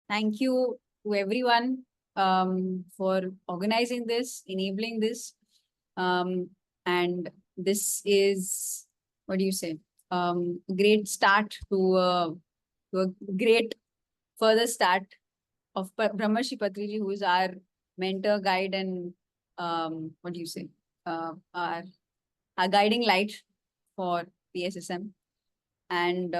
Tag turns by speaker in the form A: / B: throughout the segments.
A: Thank you to everyone for organizing this, enabling this. And this is, what do you say? Great start to a great further start of Brahmarshi Patriji, who is our mentor, guide, and what do you say? Our guiding light for PSSM. And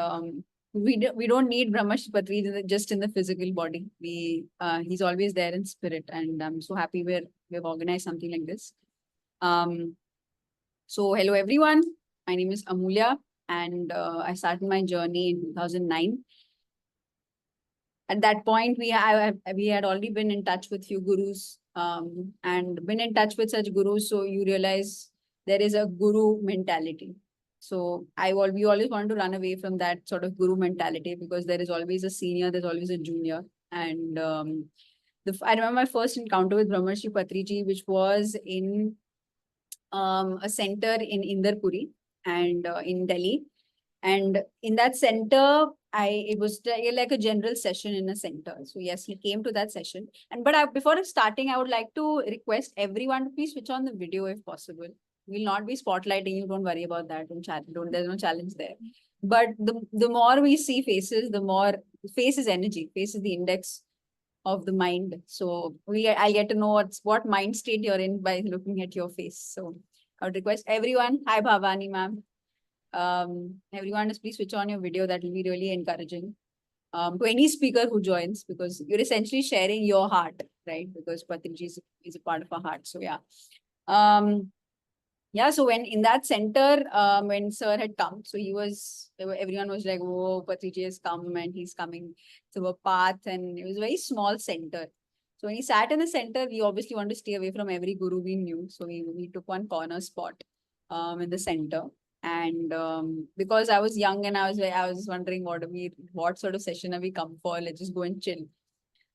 A: we don't need Brahmarshi Patriji just in the physical body. He's always there in spirit, and I'm so happy we've organized something like this. So hello everyone, my name is Amulya, and I started my journey in 2009. At that point, we had already been in touch with few gurus, and been in touch with such gurus, so you realize there is a guru mentality. So we always want to run away from that sort of guru mentality, because there is always a senior, there's always a junior. And I remember my first encounter with Brahmarshi Patriji, which was in a center in Indarpuri and in Delhi. And in that center, it was like a general session in a center. So yes, he came to that session. Before starting, I would like to request everyone to please switch on the video if possible. We'll not be spotlighting you. Don't worry about that. There's no challenge there. But the more we see faces, the more face is energy. Face is the index of the mind. So I'll get to know what mind state you're in by looking at your face. So I would request everyone. Hi, Bhavani, ma'am. Everyone, just please switch on your video. That will be really encouraging to any speaker who joins, because you're essentially sharing your heart, right? Because Patriji is a part of our heart. So yeah. So when in that center, when sir had come, so everyone was like, oh, Patriji has come and he's coming to a path, and it was a very small center. So when he sat in the center, we obviously want to stay away from every guru we knew. So we took one corner spot in the center. And because I was young and I was wondering what sort of session have we come for? Let's just go and chill.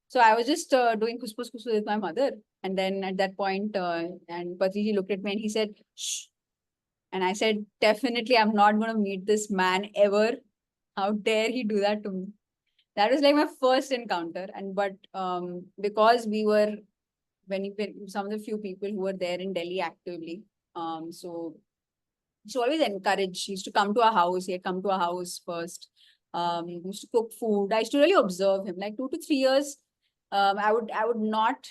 A: So I was just doing kuspus with my mother. And then at that point, and Patriji looked at me and he said, shh. And I said, definitely, I'm not going to meet this man ever. How dare he do that to me? That was like my first encounter. Because we were, some of the few people who were there in Delhi actively, so always encouraged. He used to come to our house. He had come to our house first. He used to cook food. I used to really observe him. Like 2 to 3 years, I would not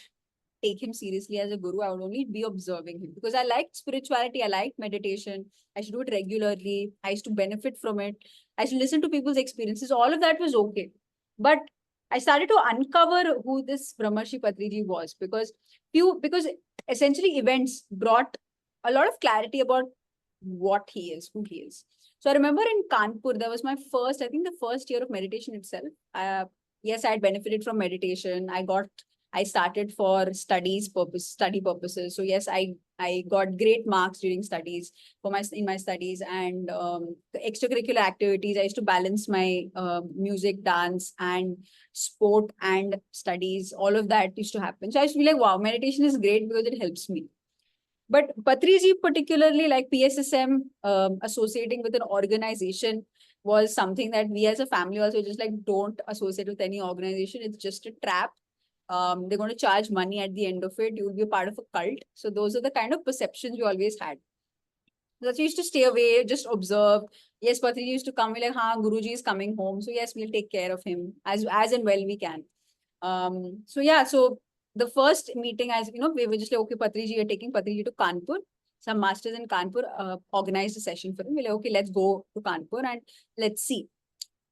A: take him seriously as a guru. I would only be observing him, because I liked spirituality. I liked meditation. I used to do it regularly. I used to benefit from it. I used to listen to people's experiences. All of that was okay. But I started to uncover who this Brahmarshi Patriji was, because essentially events brought a lot of clarity about what he is, who he is. So I remember in Kanpur, that was my I think the first year of meditation itself. Yes, I had benefited from meditation. I started for study purposes. So yes, I got great marks during studies in my studies, and the extracurricular activities. I used to balance my music, dance, and sport and studies. All of that used to happen. So I used to be like, wow, meditation is great because it helps me. But Patriji, particularly like PSSM, associating with an organization was something that we as a family also just like don't associate with any organization. It's just a trap. They're going to charge money at the end of it. You will be a part of a cult. So those are the kind of perceptions we always had. So we used to stay away, just observe. Yes, Patriji used to come, we're like, ha, Guruji is coming home. So yes, we'll take care of him as and well we can. So the first meeting, as you know, we were just like, okay, Patriji, you're taking Patriji to Kanpur. Some masters in Kanpur organized a session for him. We're like, okay, let's go to Kanpur and let's see.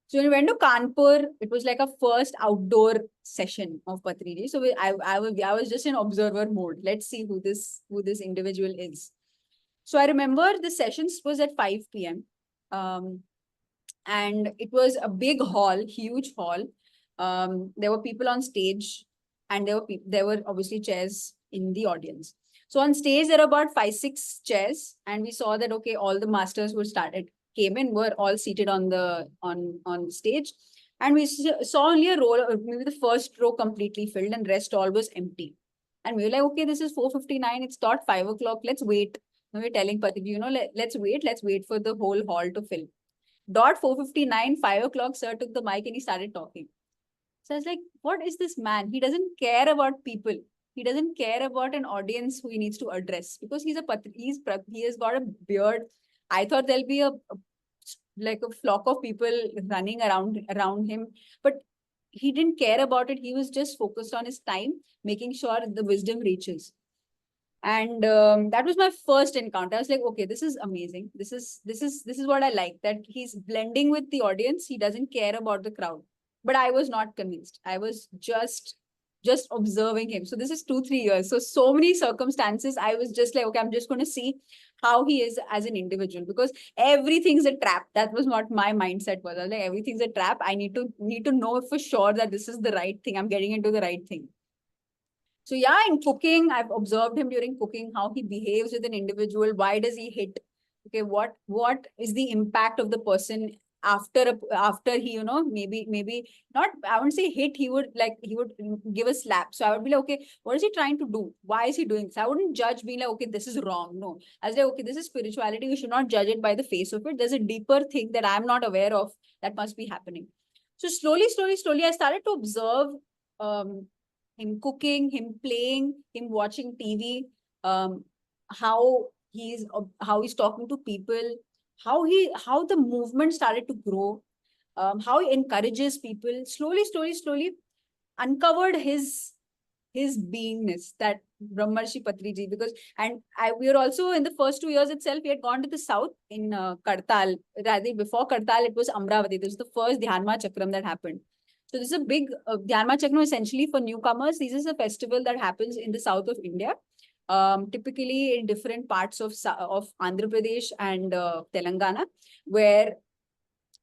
A: So when we went to Kanpur, it was like a first outdoor session of Patriji. So I was just in observer mode. Let's see who this individual is. So I remember the sessions was at 5 p.m. And it was a big hall, huge hall. There were people on stage, and there were obviously chairs in the audience. So on stage, there were about 5-6 chairs, and we saw that, okay, all the masters came in, were all seated on the stage. And we saw only a row, maybe the first row completely filled, and rest all was empty. And we were like, okay, this is 4:59, it's not 5 o'clock, let's wait. And we're telling Patriji, let's wait for the whole hall to fill. 4:59, 5 o'clock, sir took the mic and he started talking. So I was like, what is this man? He doesn't care about people. He doesn't care about an audience who he needs to address, because he has got a beard. I thought there'll be like a flock of people running around him, but he didn't care about it. He was just focused on his time, making sure the wisdom reaches. And that was my first encounter. I was like, okay, this is amazing. This is what I like, that he's blending with the audience. He doesn't care about the crowd. But I was not convinced. I was just observing him. So this is 2 3 years. So many circumstances. I was just like, okay, I'm just going to see how he is as an individual, because everything's a trap. That was what my mindset was. I was like, everything's a trap. I need to know for sure that this is the right thing. I'm getting into the right thing. So yeah, in cooking, I've observed him during cooking, how he behaves with an individual. Why does he hit? Okay, what is the impact of the person after he, maybe not, I wouldn't say hit, he would give a slap. So I would be like, okay, what is he trying to do? Why is he doing this? I wouldn't judge, being like, okay, this is wrong. No. I was like, okay, this is spirituality. We should not judge it by the face of it. There's a deeper thing that I'm not aware of that must be happening. So slowly, I started to observe him cooking, him playing, him watching TV, how he's talking to people, how the movement started to grow, how he encourages people. Slowly, uncovered his beingness, that Brahmarshi Patriji. Because we were also, in the first 2 years itself, we had gone to the south in Kartal. Rather, before Kartal, it was Amravati. This was the first Dharma Chakram that happened. So this is a big Dharma Chakra essentially for newcomers. This is a festival that happens in the south of India, typically in different parts of Andhra Pradesh and Telangana, where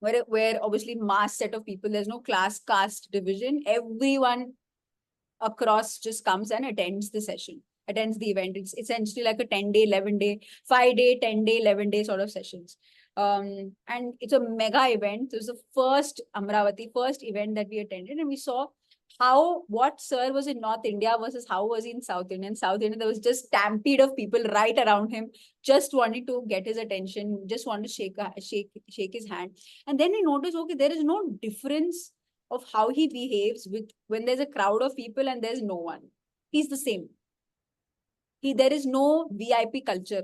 A: obviously mass set of people. There's no class caste division. Everyone across just comes and attends the session, attends the event. It's essentially like a 10-day, 11-day, 5-day, 10-day, 11-day sort of sessions. And it's a mega event. It was the first first event that we attended, and we saw what sir was in North India versus how was he in South India. In South India, there was just stampede of people right around him, just wanting to get his attention, just want to shake his hand. And then we noticed, okay, there is no difference of how he behaves when there's a crowd of people and there's no one. He's the same. There is no VIP culture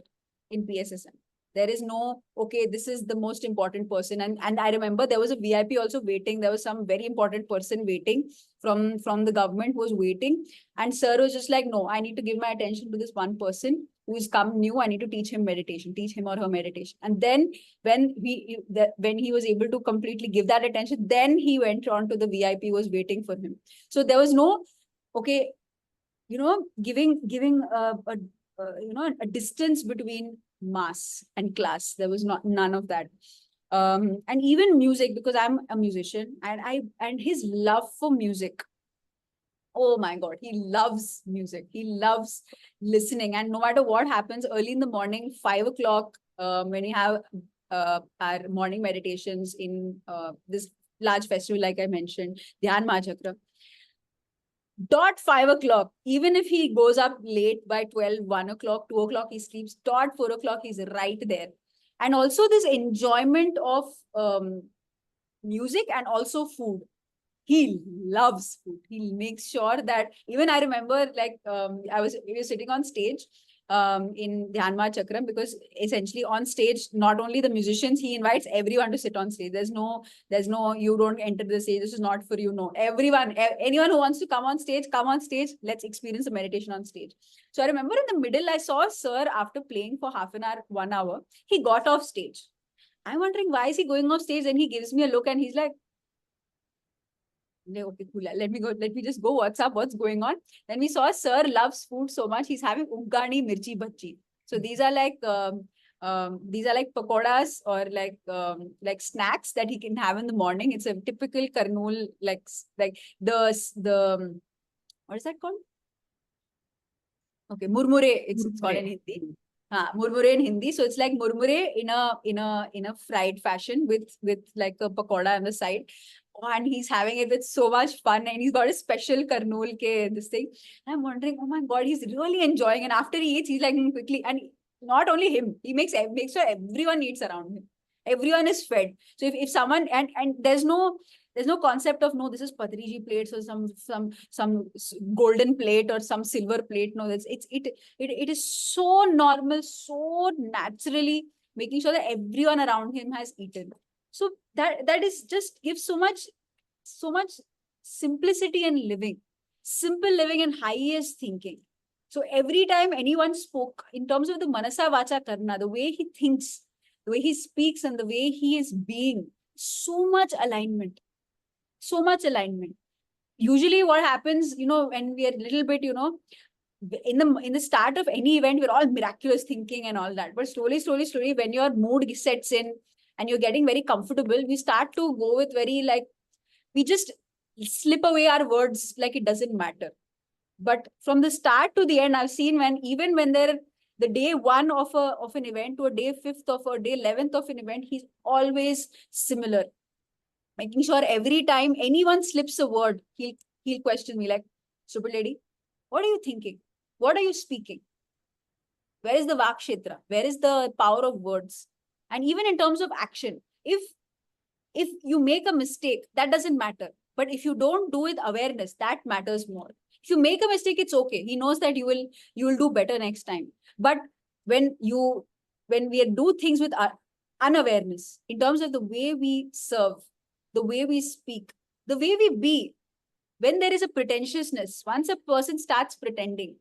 A: in PSSM. There is no, okay, this is the most important person. And I remember there was a VIP also waiting. There was some very important person waiting from the government who was waiting. And sir was just like, no, I need to give my attention to this one person who's come new. I need to teach him meditation, teach him or her meditation. And then when he was able to completely give that attention, then he went on to the VIP who was waiting for him. So there was no, okay, giving a distance between mass and class. There was none of that. And even music, because I'm a musician, and his love for music. Oh my God, he loves music. He loves listening. And no matter what happens, early in the morning, 5 o'clock, when we have our morning meditations in this large festival, like I mentioned, Dharma Chakra, dot 5 o'clock, even if he goes up late by 12, 1 o'clock, 2 o'clock, he sleeps, dot 4 o'clock, he's right there. And also this enjoyment of music and also food. He loves food. He makes sure that, even I remember, like, we were sitting on stage in Dharma Chakram, because essentially on stage, not only the musicians, he invites everyone to sit on stage. There's no, you don't enter the stage, this is not for you. No, everyone, anyone who wants to come on stage, let's experience a meditation on stage. So I remember in the middle, I saw sir, after playing for half an hour, 1 hour, he got off stage. I'm wondering, why is he going off stage? And he gives me a look and he's like, okay, cool. Let me just go. What's up? What's going on? Then we saw sir loves food so much. He's having uggani mirchi bhaji. So these are like pakoras, or like snacks that he can have in the morning. It's a typical Karnool, like the what is that called? Okay, murmure. It's called in Hindi. Murmure in Hindi. So it's like murmure in a fried fashion with like a pakoda on the side. Oh, and he's having it with so much fun, and he's got a special Karnool ke this thing. And I'm wondering, oh my God, he's really enjoying. And after he eats, he's like quickly, and not only him, he makes sure everyone eats around him. Everyone is fed. So if someone, and there's no, There's no concept of, no, this is Patriji plates or some golden plate or some silver plate. No, it is so normal, so naturally making sure that everyone around him has eaten. So that is just gives so much simplicity in living, simple living and highest thinking. So every time anyone spoke in terms of the manasa vacha karna, the way he thinks, the way he speaks and the way he is being, so much alignment, so much alignment. Usually what happens, when we are a little bit, in the start of any event, we're all miraculous thinking and all that. But slowly, when your mood sets in and you're getting very comfortable, we start to go with we just slip away our words like it doesn't matter. But from the start to the end, I've seen even when the day one of an event to a day 5th of or day 11th of an event, he's always similar. Making sure every time anyone slips a word, he'll question me like, "Super lady, what are you thinking? What are you speaking? Where is the Vakshetra? Where is the power of words?" And even in terms of action, if you make a mistake, that doesn't matter. But if you don't do it awareness, that matters more. If you make a mistake, it's okay. He knows that you will do better next time. But when we do things with unawareness, in terms of the way we serve, the way we speak, the way we be, when there is a pretentiousness, once a person starts pretending,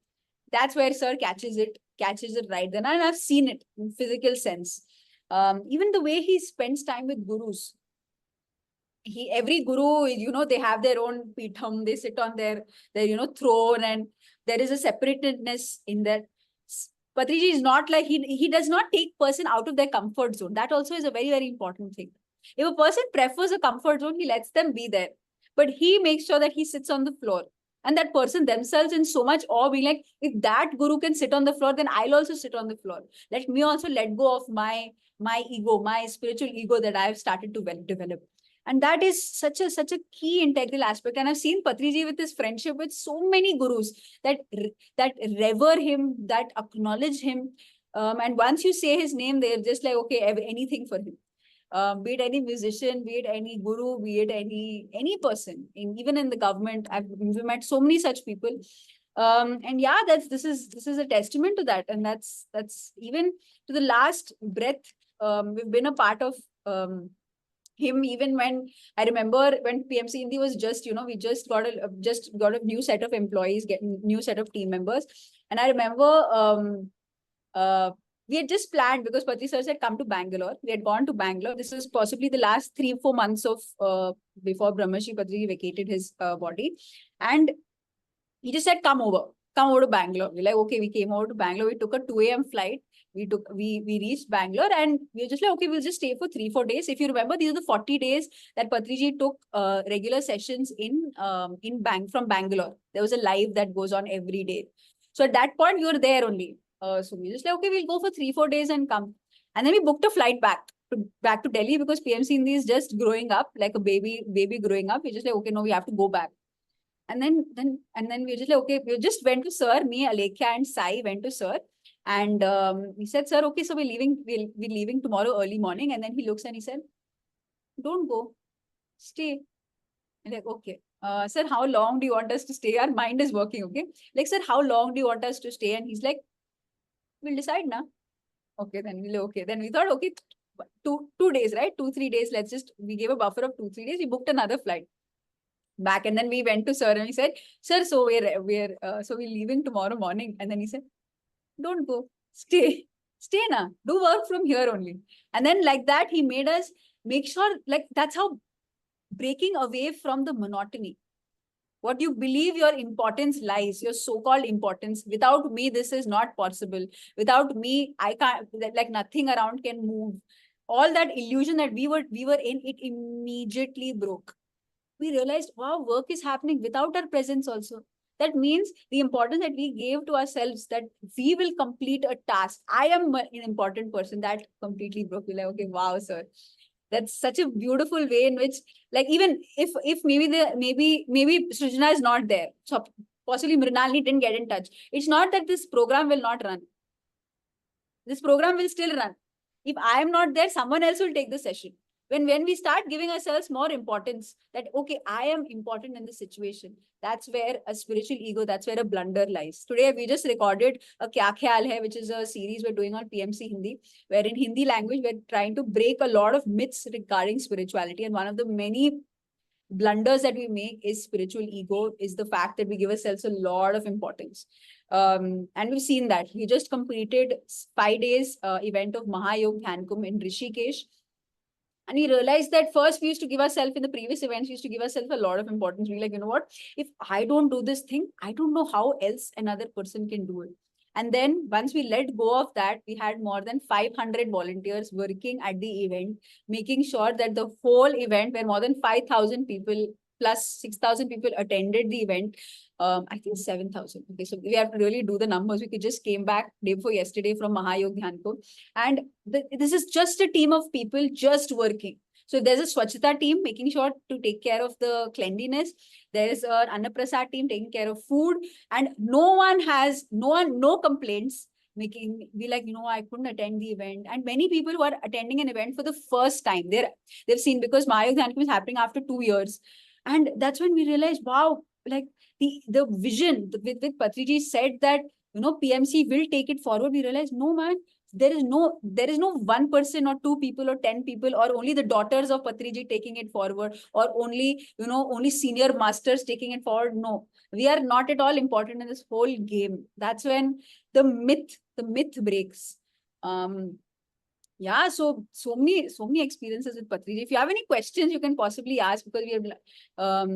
A: that's where sir catches it right then. And I've seen it in physical sense. Even the way he spends time with gurus. Every guru, they have their own pitham, they sit on their throne, and there is a separatedness in that. Patriji is not like, he does not take person out of their comfort zone. That also is a very, very important thing. If a person prefers a comfort zone, he lets them be there. But he makes sure that he sits on the floor. And that person themselves in so much awe, being like, if that guru can sit on the floor, then I'll also sit on the floor. Let me also let go of my ego, my spiritual ego that I've started to develop. And that is such a key integral aspect. And I've seen Patriji with his friendship with so many gurus that revere him, that acknowledge him. And once you say his name, they're just like, okay, anything for him. Be it any musician, be it any guru, be it any person, even in the government. We've met so many such people. And yeah, this is a testament to that. And that's even to the last breath. We've been a part of him. Even when I remember when PMC Hindi was just, we just got a new set of employees, getting new set of team members. And I remember we had just planned, because Patri sir said come to Bangalore. We had gone to Bangalore. This was possibly the last 3-4 months of before Brahmarshi Patriji vacated his body. And he just said, come over to Bangalore. We're like, okay, we came over to Bangalore. We took a 2 a.m. flight. We reached Bangalore, and we were just like, okay, we'll just stay for 3-4 days. If you remember, these are the 40 days that Patriji took regular sessions from Bangalore. There was a live that goes on every day. So at that point, we were there only. So we just like, okay, we'll go for 3-4 days and come. And then we booked a flight back to Delhi, because PMC Hindi is just growing up like a baby growing up. We're just like, okay, no, we have to go back. And then we just like, okay, we just went to sir. Me, Alekhya and Sai went to sir. And he said, sir, okay, so we're leaving tomorrow early morning. And then he looks and he said, don't go, stay. I'm like, okay. Sir, how long do you want us to stay? Our mind is working, okay? Like, sir, how long do you want us to stay? And he's like, we'll decide now. Okay, then Then we thought, okay, 2 days, right? 2-3 days. We gave a buffer of 2-3 days. We booked another flight back. And then we went to sir and we said, sir, so we're leaving tomorrow morning. And then he said, don't go, stay na, do work from here only. And then like that, he made us make sure, like, that's how breaking away from the monotony. What you believe your importance lies, your so-called importance. Without me, this is not possible. Without me, I can't, like nothing around can move. All that illusion that we were in, it immediately broke. We realized, wow, work is happening without our presence also. That means the importance that we gave to ourselves, that we will complete a task. I am an important person. That completely broke. We're like, okay, wow, sir. That's such a beautiful way in which, like, even if maybe Srijana is not there, so possibly Mrinalini didn't get in touch. It's not that this program will not run. This program will still run. If I am not there, someone else will take the session. when we start giving ourselves more importance, that okay, I am important in this situation, that's where a spiritual ego, that's where a blunder lies. Today we just recorded a Kya Khayal Hai, which is a series we're doing on PMC Hindi, where in Hindi language we're trying to break a lot of myths regarding spirituality, and one of the many blunders that we make is spiritual ego, is the fact that we give ourselves a lot of importance. And we've seen that. We just completed 5 days event of Mahayog Dhankum in Rishikesh. And we realized that first we used to give ourselves, in the previous events, we used to give ourselves a lot of importance. We were like, you know what, if I don't do this thing, I don't know how else another person can do it. And then once we let go of that, we had more than 500 volunteers working at the event, making sure that the whole event, where more than 5,000 people plus 6,000 people attended the event. I think 7,000. Okay, so we have to really do the numbers. We just came back day before yesterday from Mahayog Dhyanko. And this is just a team of people just working. So there's a Swachhata team making sure to take care of the cleanliness. There is an Annaprasad team taking care of food. And no complaints, making be like, you know, I couldn't attend the event. And many people who are attending an event for the first time, they've seen, because Mahayog Dhyanko is happening after 2 years. And that's when we realized, wow, like the vision with Patriji said that, you know, PMC will take it forward. We realized, no, man, there is no one person or 2 people or 10 people or only the daughters of Patriji taking it forward, or only, you know, only senior masters taking it forward. No, we are not at all important in this whole game. That's when the myth breaks. Yeah, so many experiences with Patriji. If you have any questions, you can possibly ask, because we are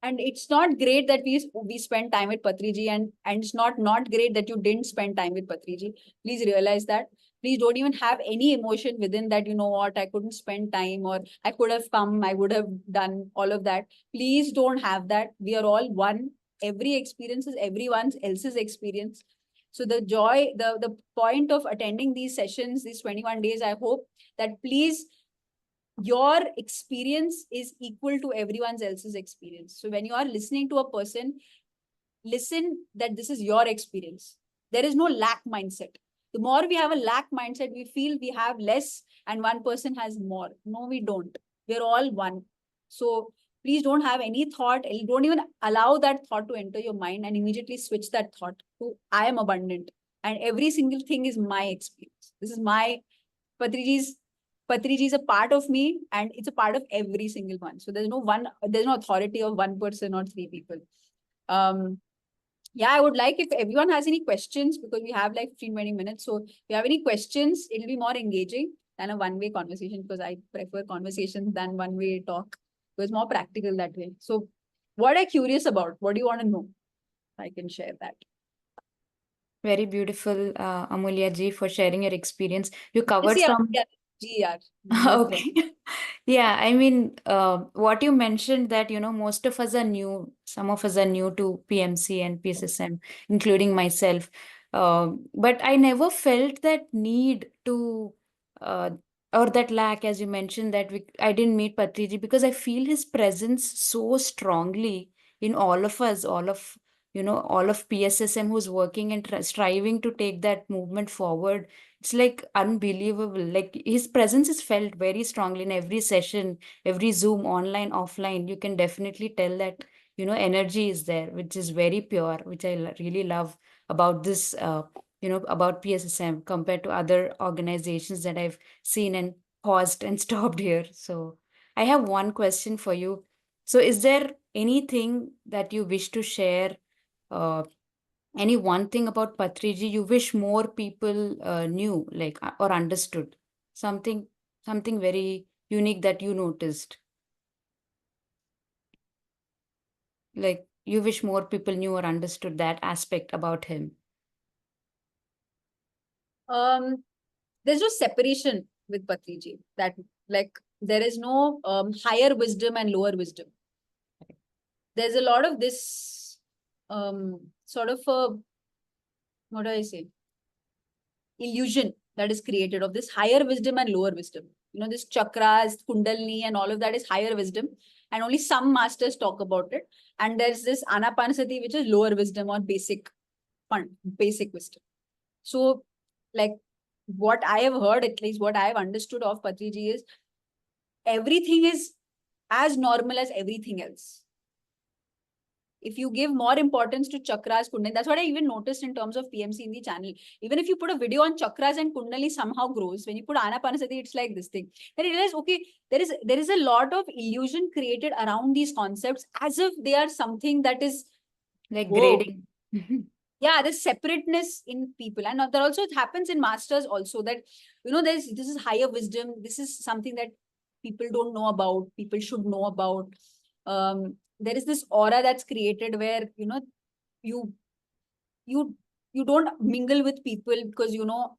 A: and it's not great that we spend time with Patriji, and it's not great that you didn't spend time with Patriji. Please realize that. Please don't even have any emotion within that, you know what, I couldn't spend time, or I could have come, I would have done all of that. Please don't have that. We are all one. Every experience is everyone else's experience. So the joy, the point of attending these sessions, these 21 days, I hope that please, your experience is equal to everyone else's experience. So when you are listening to a person, listen that this is your experience. There is no lack mindset. The more we have a lack mindset, we feel we have less and one person has more. No, we don't. We're all one. So please don't have any thought. Don't even allow that thought to enter your mind, and immediately switch that thought to, I am abundant. And every single thing is my experience. This is my Patriji is a part of me, and it's a part of every single one. So there's no authority of one person or 3 people. Yeah, I would like if everyone has any questions, because we have like 15-20 minutes. So if you have any questions, it'll be more engaging than a one-way conversation, because I prefer conversations than one-way talk. It was more practical that way. So what are you curious about? What do you want to know? I can share that.
B: Very beautiful, Amulya ji, for sharing your experience. You covered
A: See,
B: some.
A: yeah, no
B: Okay. Yeah, I mean, what you mentioned that, you know, most of us are new, some of us are new to PMC and PSSM, including myself. But I never felt that need to, uh, or that lack, as you mentioned, that I didn't meet Patriji because I feel his presence so strongly in all of us, all of, you know, all of PSSM who's working and striving to take that movement forward. It's like unbelievable. Like his presence is felt very strongly in every session, every Zoom, online, offline. You can definitely tell that, you know, energy is there, which is very pure, which I really love about this, you know, about PSSM compared to other organizations that I've seen and paused and stopped here. So I have one question for you. So is there anything that you wish to share? Uh, any one thing about Patriji you wish more people knew, like or understood? Something, something very unique that you noticed, like you wish more people knew or understood that aspect about him.
A: There's no separation with Patriji. That, like, there is no higher wisdom and lower wisdom. There's a lot of this sort of a, what do I say, illusion that is created of this higher wisdom and lower wisdom. You know, this chakras, kundalini, and all of that is higher wisdom, and only some masters talk about it. And there's this anapanasati, which is lower wisdom or basic wisdom. So, like, what I have heard, at least what I have understood of Patriji is, everything is as normal as everything else. If you give more importance to chakras, Kundalini, that's what I even noticed in terms of PMC in the channel. Even if you put a video on chakras and Kundalini somehow grows, when you put Anapanasati, it's like this thing. Then you realize, okay, there is a lot of illusion created around these concepts as if they are something that is
B: Like
A: whoa.
B: grading.
A: Yeah, there's separateness in people. And that also happens in masters also, that, you know, this is higher wisdom. This is something that people don't know about, people should know about. There is this aura that's created where, you know, you you you don't mingle with people because, you know,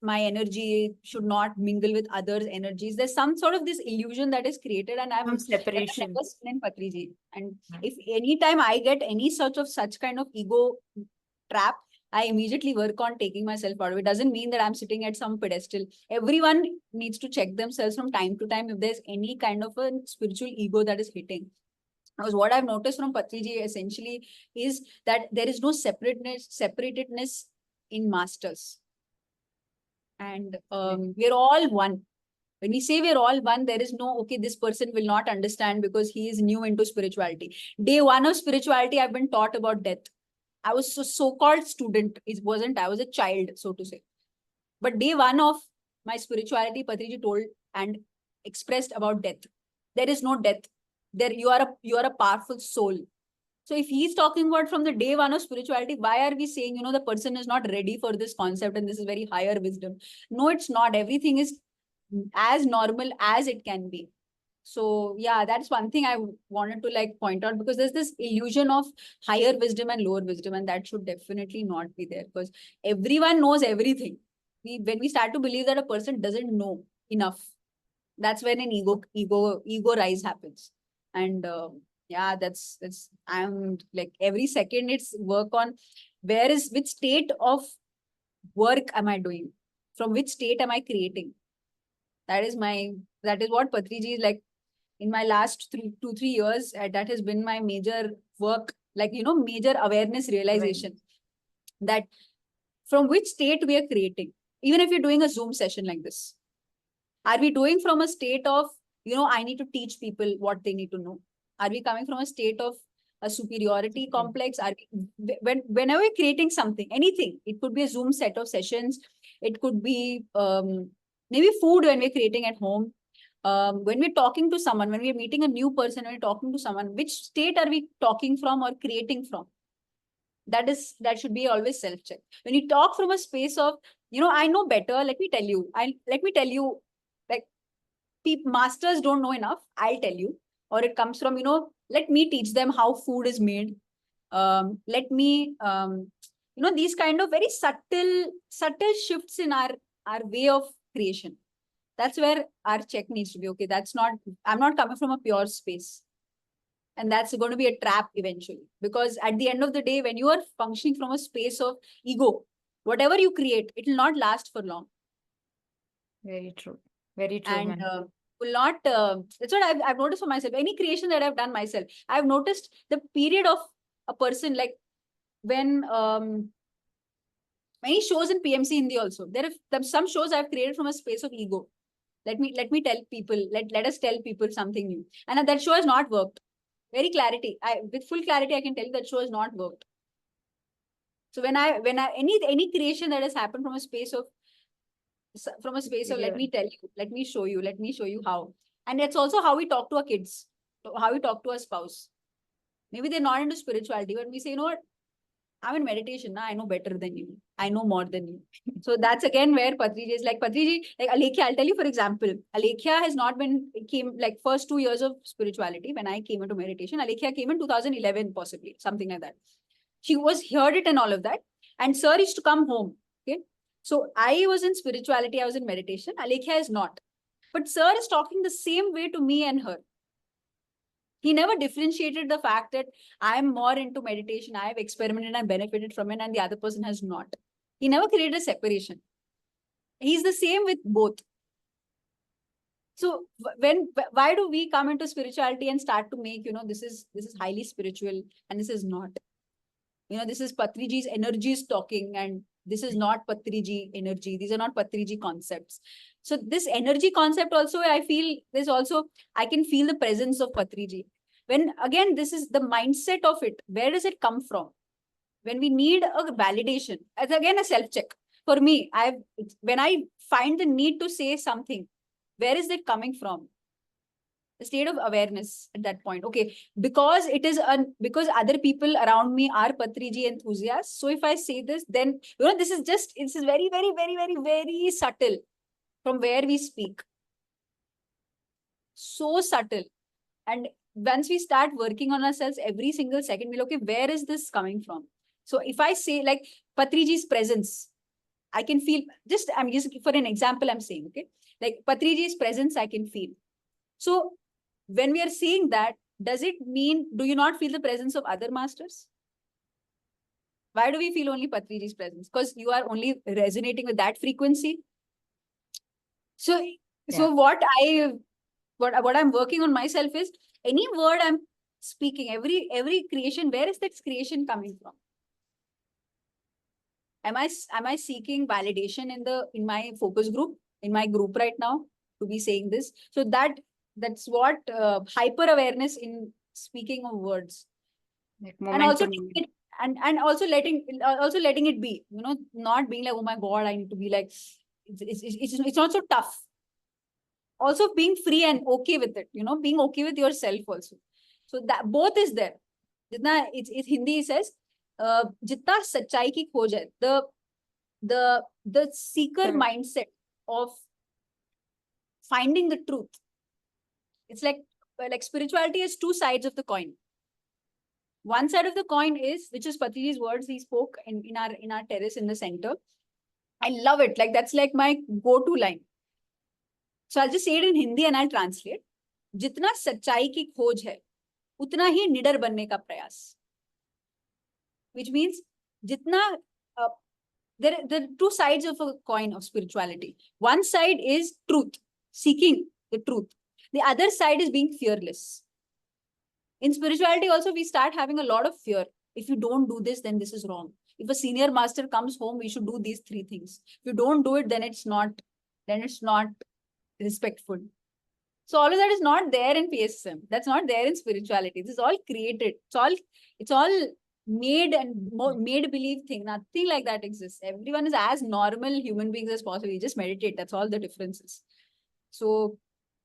A: my energy should not mingle with others' energies. There's some sort of this illusion that is created, and
B: Some
A: I've
B: separation.
A: never seen in Patriji. And
B: Yeah.
A: if anytime I get any such kind of ego trap, I immediately work on taking myself out of it. Doesn't mean that I'm sitting at some pedestal. Everyone needs to check themselves from time to time if there's any kind of a spiritual ego that is hitting. Because what I've noticed from Patriji essentially is that there is no separatedness in masters. And we're all one. When we say we're all one, there is no, okay, this person will not understand because he is new into spirituality. Day one of spirituality, I've been taught about death. I was a so-called student. It wasn't, I was a child, so to say. But day one of my spirituality, Patriji told and expressed about death. There is no death. There you are a powerful soul. So if he's talking about from the day one of spirituality, why are we saying, you know, the person is not ready for this concept and this is very higher wisdom? No, it's not. Everything is as normal as it can be. So yeah, that's one thing I wanted to like point out, because there's this illusion of higher wisdom and lower wisdom, and that should definitely not be there, because everyone knows everything. When we start to believe that a person doesn't know enough, that's when an ego rise happens. And yeah, that's I'm like every second it's work on which state of work am I doing, from which state am I creating. That is what Patriji is like. In my last 2-3 years, that has been my major work, like, you know, major awareness realization, that from which state we are creating. Even if you're doing a Zoom session like this, are we doing from a state of, you know, I need to teach people what they need to know? Are we coming from a state of a superiority complex? Are we, whenever we're creating something, anything, it could be a Zoom set of sessions, it could be maybe food when we're creating at home, when we're talking to someone, when we're meeting a new person, when we're talking to someone, which state are we talking from or creating from? That should be always self-check. When you talk from a space of, you know, I know better, let me tell you, like, masters don't know enough, I'll tell you. Or it comes from, you know, let me teach them how food is made. Let me, you know, these kind of very subtle shifts in our way of creation. That's where our check needs to be. Okay, I'm not coming from a pure space. And that's going to be a trap eventually. Because at the end of the day, when you are functioning from a space of ego, whatever you create, it will not last for long.
B: Very true. Very true,
A: And
B: man.
A: will not, that's what I've noticed for myself. Any creation that I've done myself, I've noticed the period of a person, like when many shows in PMC Hindi also, there are some shows I've created from a space of ego. Let me tell people, let us tell people something new. And that show has not worked. Very clarity. With full clarity, I can tell you that show has not worked. So when I any creation that has happened from a space of let me tell you, let me show you how. And it's also how we talk to our kids, how we talk to our spouse. Maybe they're not into spirituality, but we say, you know what, I'm in meditation now, I know better than you, I know more than you. So that's again where Patriji is like, Alekhya, I'll tell you, for example, Alekhya has not came like first 2 years of spirituality. When I came into meditation, Alekhya came in 2011, possibly something like that. She heard it and all of that. And sir used to come home. Okay. So I was in spirituality, I was in meditation. Alekhya is not. But sir is talking the same way to me and her. He never differentiated the fact that I am more into meditation, I have experimented and benefited from it, and the other person has not. He never created a separation. He's the same with both. So why do we come into spirituality and start to make, you know, this is highly spiritual and this is not? You know, this is Patriji's energies talking, and This is not Patriji energy. These are not Patriji concepts. So this energy concept also, I feel there's also, I can feel the presence of Patriji. When again, this is the mindset of it. Where does it come from? When we need a validation, as again a self-check. For me, when I find the need to say something, where is it coming from? The state of awareness at that point. Okay, because it is because other people around me are Patriji enthusiasts. So if I say this, then this is very, very, very, very, very subtle from where we speak. So subtle. And once we start working on ourselves every single second, we'll okay, where is this coming from? So if I say like Patriji's presence, I can feel, I'm just for an example, I'm saying, okay, like Patriji's presence, I can feel. So when we are seeing that, does it mean, do you not feel the presence of other masters? Why do we feel only Patriji's presence? Because you are only resonating with that frequency. So, what I'm working on myself is any word I'm speaking, every creation, where is that creation coming from? Am I seeking validation in my focus group, in my group right now to be saying this? So that's what hyper awareness in speaking of words,
B: Like
A: and also
B: momentum.
A: and also letting it be, not being like, oh my God, I need to be like, it's not so tough. Also being free and okay with it, being okay with yourself also. So that both is there. Jitna it's Hindi says, jitna सच्चाई की खोज है, the seeker mindset of finding the truth. It's like spirituality has two sides of the coin. One side of the coin is, which is Patriji's words he spoke in our terrace in the center. I love it. Like that's like my go-to line. So I'll just say it in Hindi and I'll translate. जितना सच्चाई की खोज है, उतना ही निडर बनने का प्रयास. Which means jitna there are two sides of a coin of spirituality. One side is truth, seeking the truth. The other side is being fearless. In spirituality also, we start having a lot of fear. If you don't do this, then this is wrong. If a senior master comes home, we should do these three things. If you don't do it, then it's not respectful. So all of that is not there in PSSM. That's not there in spirituality. This is all created. It's all made and made believe thing. Nothing like that exists. Everyone is as normal human beings as possible. You just meditate. That's all the differences. So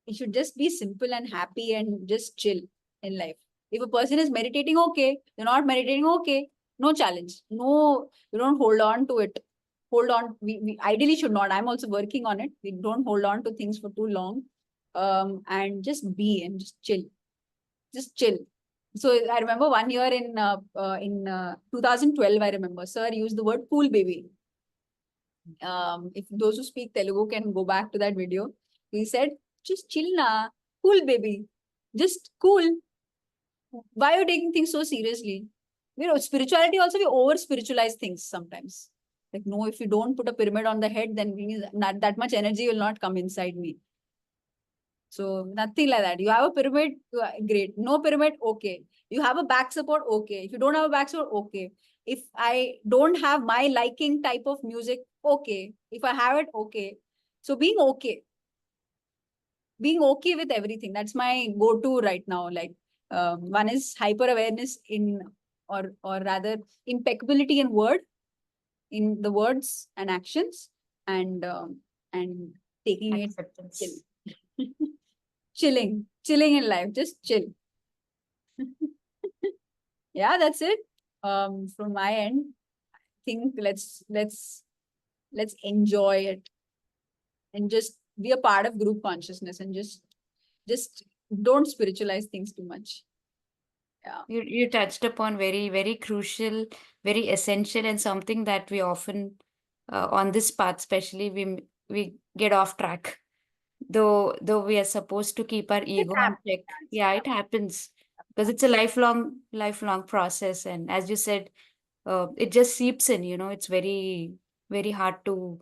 A: it should just be simple and happy and just chill in life. If a person is meditating, okay. They're not meditating, okay. No challenge. No, you don't hold on to it. Hold on. We ideally should not. I'm also working on it. We don't hold on to things for too long. And just be and just chill. Just chill. So I remember one year in 2012, I remember, sir used the word cool baby. If those who speak Telugu can go back to that video. He said, just chill na, cool baby. Just cool. Why are you taking things so seriously? Spirituality also, we over spiritualize things sometimes. Like, no, if you don't put a pyramid on the head, then not that much energy will not come inside me. So nothing like that. You have a pyramid, great. No pyramid, okay. You have a back support, okay. If you don't have a back support, okay. If I don't have my liking type of music, okay. If I have it, okay. So being okay with everything. That's my go-to right now. Like one is hyper awareness or rather impeccability in in the words and actions, and taking
B: Acceptance.
A: it. Chilling in life, just chill. Yeah, that's it. From my end, I think let's enjoy it and just be a part of group consciousness and just don't spiritualize things too much. Yeah.
B: You touched upon very, very crucial, very essential, and something that we often on this path, especially we get off track. Though we are supposed to keep our ego in check. Yeah, it happens because it's a lifelong process, and as you said, it just seeps in. It's very, very hard to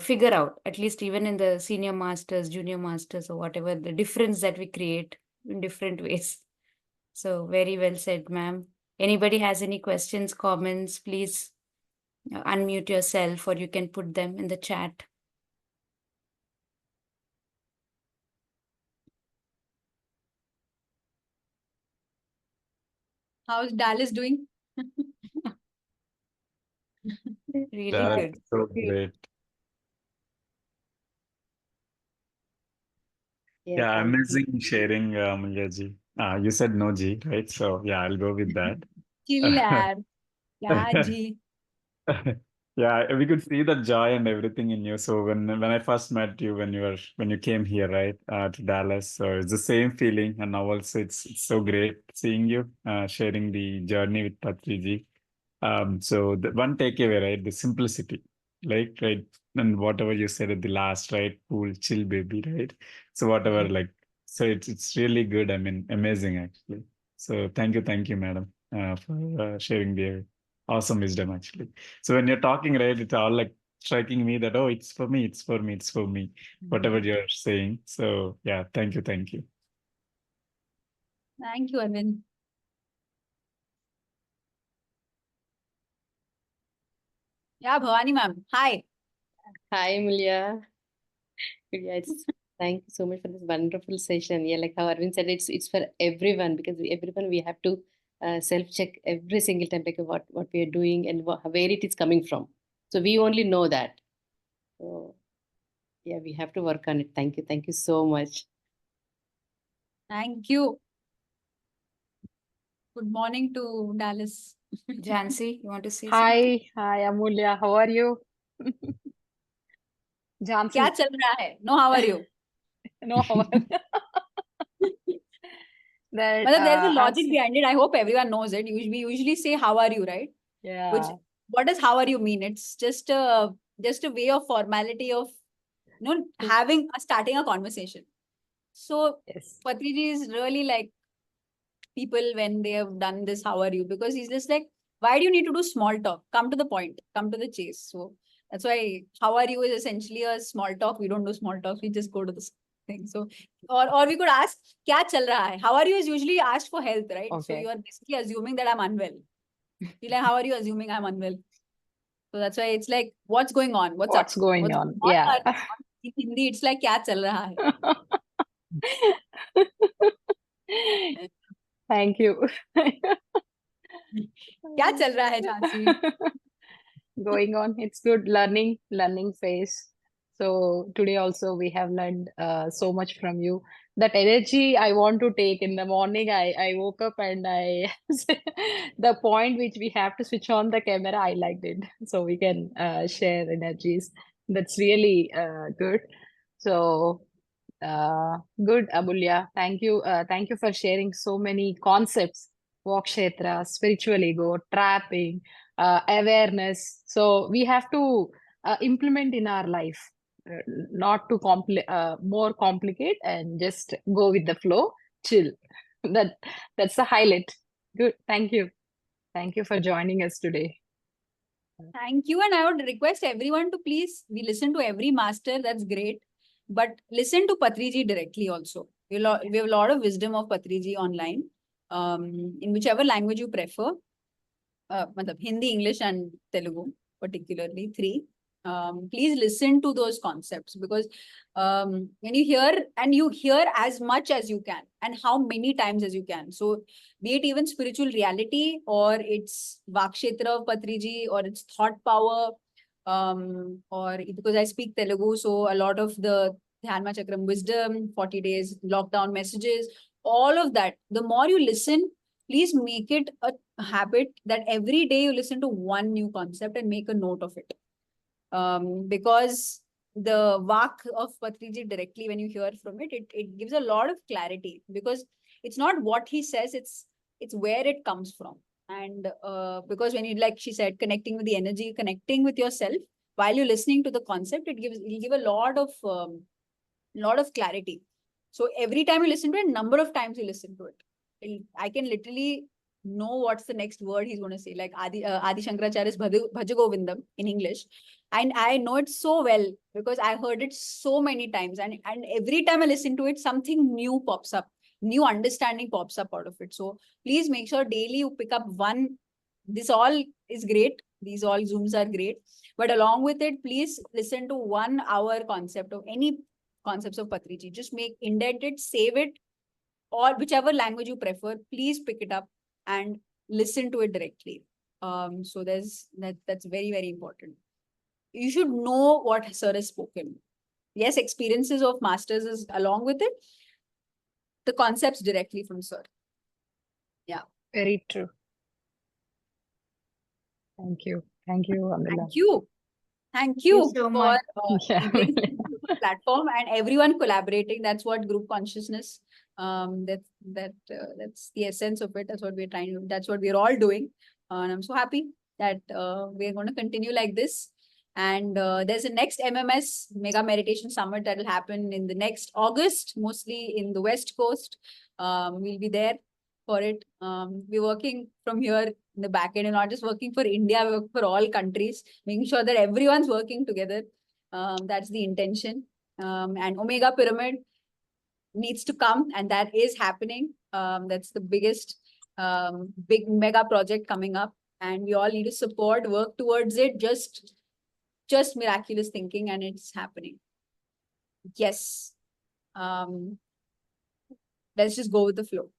B: figure out. At least even in the senior masters, junior masters, or whatever, the difference that we create in different ways. So very well said, ma'am. Anybody has any questions, comments, please unmute yourself, or you can put them in the chat.
A: How's Dallas doing?
B: Really
C: That's
B: good.
C: so great.
D: Yeah,
C: Yeah,
D: thank you.
C: amazing sharing, Amulya ji. You said no G, right? So yeah, I'll go with that.
A: Chill, yaar. Yeah, G.
C: Yeah, we could see the joy and everything in you. So when I first met you, when you came here, right, to Dallas, so it's the same feeling, and now also it's so great seeing you, sharing the journey with Patriji. So the one takeaway, right, the simplicity, like, right, and whatever you said at the last, right, cool, chill, baby, right. So whatever, like, so it's really good. I mean, amazing actually. So thank you, madam, for sharing the awesome wisdom actually. So when you're talking, right, it's all like striking me that, oh, it's for me, it's for me, it's for me, whatever you're saying. So yeah, thank you.
A: Thank you, Arvind. Yeah, Bhavani ma'am. Hi.
D: Hi, Amulya. Yeah, thank you so much for this wonderful session. Yeah, like how Arvind said, it's for everyone, because everyone we have to self-check every single time, like what we are doing and where it is coming from. So we only know that. So yeah, we have to work on it. Thank you so much.
A: Thank you. Good morning to Dallas.
B: Jansi, you want to say something?
E: Hi, Amulya. How are you?
A: क्या
E: Jhansi.
A: चल रहा है? No, how are you?
E: No, how are that
A: But there's a logic
E: as
A: behind it. I hope everyone knows it. We usually say how are you, right? Which
E: yeah.
A: what does how are you mean? It's just a way of formality of starting a conversation. So
E: Yes.
A: Patriji is really like people when they have done this, how are you? Because he's just like, why do you need to do small talk? Come to the point, come to the chase. So that's why how are you is essentially a small talk. We don't do small talks, we just go to the thing. So or we could ask, kya chal raha hai? How are you is usually asked for health, right? So
E: Okay.
A: you are basically assuming that I'm unwell. You're like, how are you assuming I'm unwell? So that's why it's like, what's going on? What's up?
E: What's going
A: What's
E: on?
A: going
E: Yeah.
A: on? In Hindi, it's like, kya chal raha hai?
E: Thank you.
A: Kya chal raha hai, Jhansi?
E: Going on. It's good learning phase. So today also we have learned so much from you. That energy I want to take in the morning. I woke up and I the point which we have to switch on the camera. I liked it, so we can share energies. That's really good. So good, Amulya. Thank you for sharing so many concepts. Vakshetra, spiritual ego, trapping, awareness. So we have to implement in our life, not to more complicate, and just go with the flow, chill. That that's the highlight. Good. Thank you for joining us today.
A: Thank you. And I would request everyone to please, we listen to every master, that's great. But listen to Patriji directly also. We have a lot of wisdom of Patriji online, in whichever language you prefer. Hindi, English, and Telugu, particularly three. Please listen to those concepts, because when you hear as much as you can and how many times as you can. So be it even spiritual reality, or it's Vakshetra of Patriji, or it's thought power, or because I speak Telugu, so a lot of the Dharma Chakram wisdom, 40 days lockdown messages, all of that. The more you listen, please make it a habit that every day you listen to one new concept and make a note of it. Because the Vak of Patriji directly, when you hear from it, it gives a lot of clarity, because it's not what he says, it's where it comes from. And because when you, like she said, connecting with the energy, connecting with yourself while you're listening to the concept, it'll give a lot of clarity. So every time you listen to it, number of times you listen to it, I can literally know what's the next word he's going to say. Like Adi Shankaracharya's Bhajagovindam in English. And I know it so well because I heard it so many times. And every time I listen to it, something new pops up, new understanding pops up out of it. So please make sure daily you pick up one. This all is great, These all Zooms are great. But along with it, please listen to 1 hour concept of any concepts of Patriji. Just indent it, save it, or whichever language you prefer, please pick it up and listen to it directly. So that's very, very important. You should know what sir has spoken. Yes, experiences of masters is along with it, the concepts directly from sir. Yeah.
E: Very true. Thank you. Thank you, Amula.
A: Thank you. Thank
B: you
A: you
B: so
A: for
B: much.
E: Yeah.
A: giving the platform and everyone collaborating. That's what group consciousness. That's the essence of it. That's what we're trying to. That's what we're all doing. And I'm so happy that we're going to continue like this. And there's a next MMS Mega Meditation Summit that will happen in the next August, mostly in the West Coast. We'll be there for it. We're working from here in the back end and not just working for India, we work for all countries, making sure that everyone's working together. That's the intention. And Omega Pyramid needs to come, and that is happening. That's the biggest big mega project coming up, and we all need to support, work towards it. Just miraculous thinking, and it's happening. Yes. Let's just go with the flow.